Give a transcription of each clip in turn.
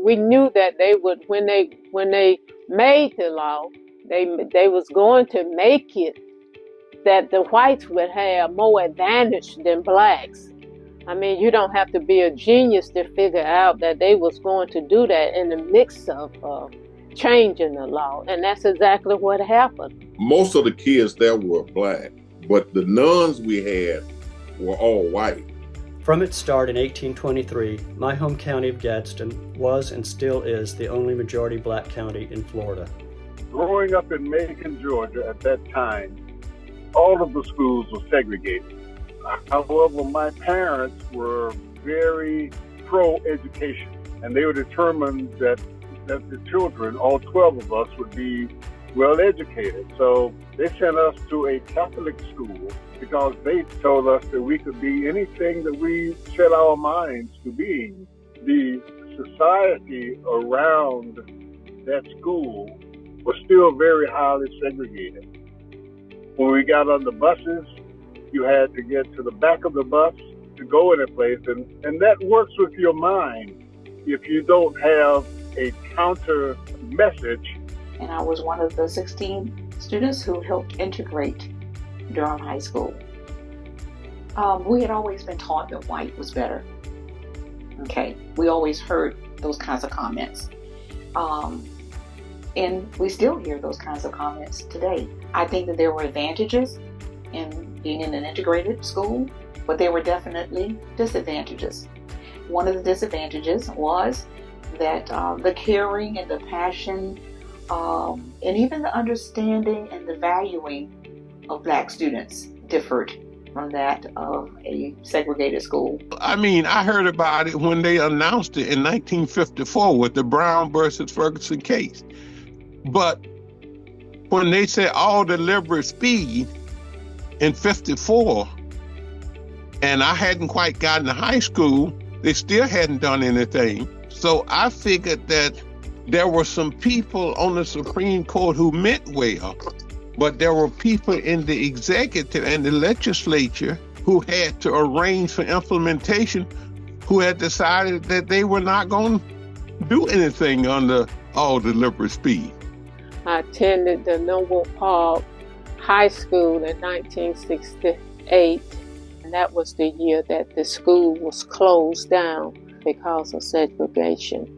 we knew that they would, when they made the law, they was going to make it that the whites would have more advantage than blacks. I mean, you don't have to be a genius to figure out that they was going to do that in the mix of changing the law, and that's exactly what happened. Most of the kids there were black, but the nuns we had were all white. From its start in 1823, my home county of Gadsden was and still is the only majority black county in Florida. Growing up in Macon, Georgia at that time, all of the schools were segregated. However, my parents were very pro-education, and they were determined that the children, all 12 of us, would be well educated. So they sent us to a Catholic school because they told us that we could be anything that we set our minds to being. The society around that school was still very highly segregated. When we got on the buses, you had to get to the back of the bus to go in a place, and that works with your mind if you don't have a counter message. And I was one of the 16 students who helped integrate Durham High School. We had always been taught that white was better. Okay, we always heard those kinds of comments. And we still hear those kinds of comments today. I think that there were advantages in being in an integrated school, but there were definitely disadvantages. One of the disadvantages was that the caring and the passion and even the understanding and the valuing of black students differed from that of a segregated school. I mean, I heard about it when they announced it in 1954 with the Brown versus Ferguson case. But when they said all the liberal speed in 54, and I hadn't quite gotten to high school, they still hadn't done anything. So I figured that there were some people on the Supreme Court who meant well, but there were people in the executive and the legislature who had to arrange for implementation who had decided that they were not going to do anything under all the liberal speed. I attended the Noble Park High School in 1968, and that was the year that the school was closed down because of segregation.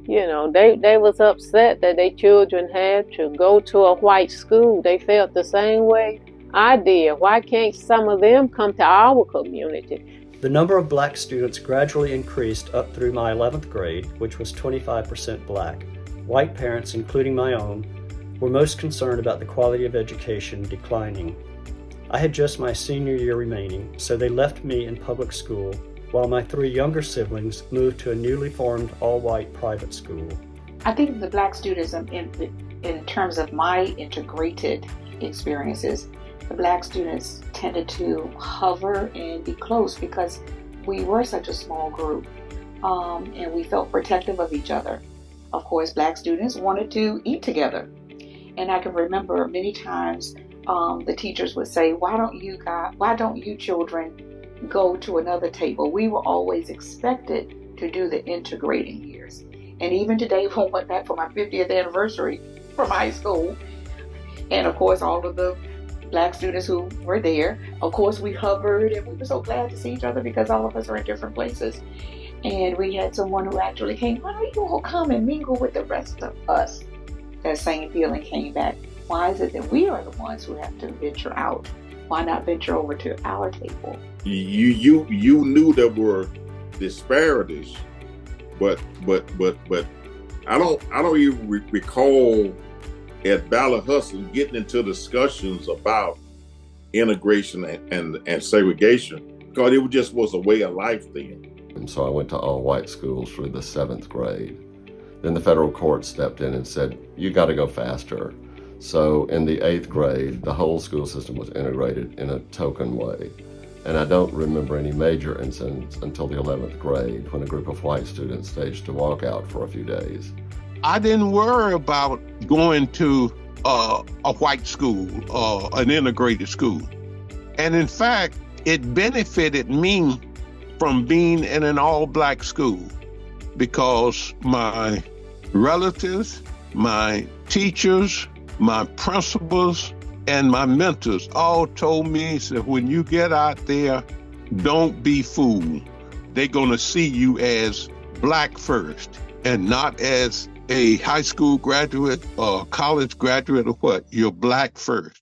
You know, they was upset that their children had to go to a white school. They felt the same way I did. Why can't some of them come to our community? The number of black students gradually increased up through my 11th grade, which was 25% black. White parents, including my own, were most concerned about the quality of education declining. I had just my senior year remaining, so they left me in public school while my 3 younger siblings moved to a newly formed all-white private school. I think the black students, in terms of my integrated experiences, the black students tended to hover and be close because we were such a small group, and we felt protective of each other. Of course, black students wanted to eat together. And I can remember many times the teachers would say, why don't you children go to another table? We were always expected to do the integrating years. And even today, when I went back for my 50th anniversary from high school, and of course all of the black students who were there, of course we hovered and we were so glad to see each other because all of us are in different places. And we had someone who actually came, why don't you all come and mingle with the rest of us? That same feeling came back. Why is it that we are the ones who have to venture out? Why not venture over to our table? You knew there were disparities, but I don't even recall at Ballahustle getting into discussions about integration and segregation because it just was a way of life then. And so I went to all white schools through the 7th grade. Then the federal court stepped in and said, you got to go faster. So in the 8th grade, the whole school system was integrated in a token way. And I don't remember any major incidents until the 11th grade when a group of white students staged a walkout for a few days. I didn't worry about going to a white school or an integrated school. And in fact, it benefited me from being in an all-black school because my relatives, my teachers, my principals, and my mentors all told me, said, when you get out there, don't be fooled. They're going to see you as Black first and not as a high school graduate or college graduate or what. You're Black first.